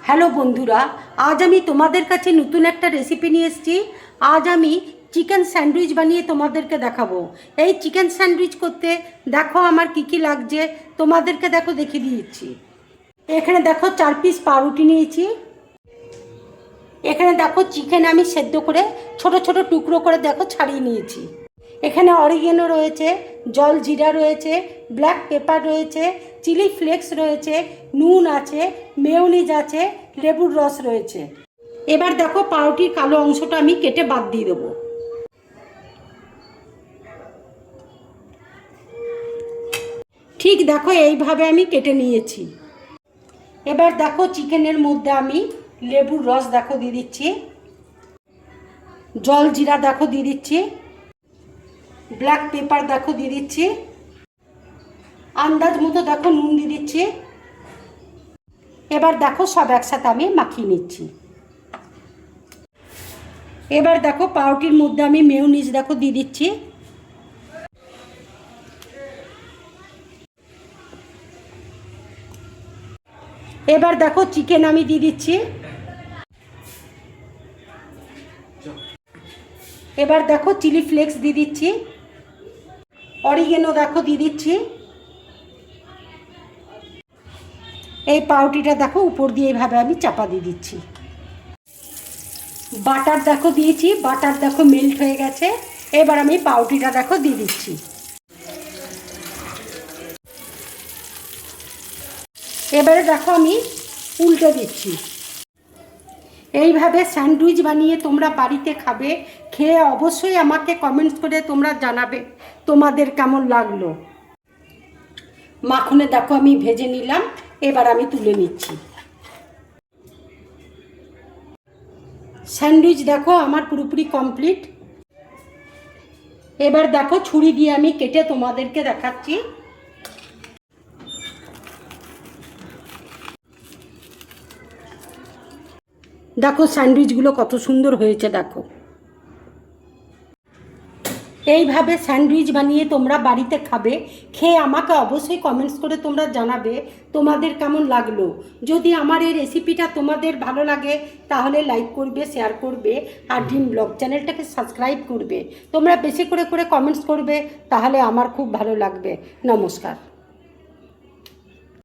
Hello বন্ধুরা, আজ আমি তোমাদের কাছে নতুন একটা রেসিপি নিয়ে এসেছি। আজ আমি চিকেন স্যান্ডউইচ বানিয়ে তোমাদেরকে দেখাবো। এই চিকেন স্যান্ডউইচ করতে দেখো আমার কি কি লাগছে, তোমাদেরকে দেখো দেখিয়ে দিয়েছি। এখানে দেখো 4 পিস পাউরুটি নিয়েছি। এখানে দেখো চিকেন আমি সেদ্ধ করে ছোট ছোট টুকরো করে দেখো ছাড়িয়ে নিয়েছি। এখানে অরিগেনো রয়েছে, জল জিরা রয়েছে, ব্ল্যাক পেপার রয়েছে, চিলি ফ্লেক্স রয়েছে, নুন আছে, মেয়োনিজ আছে, লেবুর রস রয়েছে। এবার দেখো পাউরুটির কালো অংশটা আমি কেটে বাদ দিয়ে দেবো। ঠিক দেখো এইভাবে আমি কেটে নিয়েছি। এবার দেখো চিকেনের মধ্যে আমি লেবুর রস দেখো দিয়ে দিচ্ছি, জল জিরা দেখো দিয়ে দিচ্ছি, ব্ল্যাক পেপার দেখো দিয়ে দিচ্ছি, আন্দাজ মতো দেখো নুন দিয়ে দিচ্ছি। এবার দেখো সব একসাথে আমি মাখিয়ে নিচ্ছি। এবার দেখো পাউরুটির মধ্যে আমি মেয়োনিজ দেখো দিয়ে দিচ্ছি। এবার দেখো চিকেন আমি দিয়ে দিচ্ছি। এবার দেখো চিলি ফ্লেক্স দিয়ে দিচ্ছি, অরিগেনো দেখো দিয়ে দিচ্ছি। এই পাউরুটিটা দেখো উপর দিয়ে এইভাবে আমি চাপা দিয়ে দিচ্ছি। বাটার দেখো দিয়েছি, বাটার দেখো মেল্ট হয়ে গেছে। এবার আমি পাউরুটিটা দেখো দিয়ে দিচ্ছি। এবারে দেখো আমি উল্টে দিচ্ছি। এইভাবে স্যান্ডউইচ বানিয়ে তোমরা বাড়িতে খাবে, খেয়ে অবশ্যই আমাকে কমেন্টস করে তোমরা জানাবে তোমাদের কেমন লাগলো। মাখনে দেখো আমি ভেজে নিলাম, এবার আমি তুলে নিচ্ছি। স্যান্ডউইচ দেখো আমার পুরোপুরি কমপ্লিট। এবার দেখো ছুরি দিয়ে আমি কেটে তোমাদেরকে দেখাচ্ছি। দেখো স্যান্ডউইচগুলো কত সুন্দর হয়েছে দেখো। এইভাবে স্যান্ডউইচ বানিয়ে তোমরা বাড়িতে খাবে, খেয়ে আমাকে অবশ্যই কমেন্টস করে তোমরা জানাবে তোমাদের কেমন লাগলো। যদি আমার এই রেসিপিটা তোমাদের ভালো লাগে তাহলে লাইক করবে, শেয়ার করবে, আর ড্রিম ব্লগ চ্যানেলটাকে সাবস্ক্রাইব করবে। তোমরা বেশি করে কমেন্টস করবে, তাহলে আমার খুব ভালো লাগবে। নমস্কার।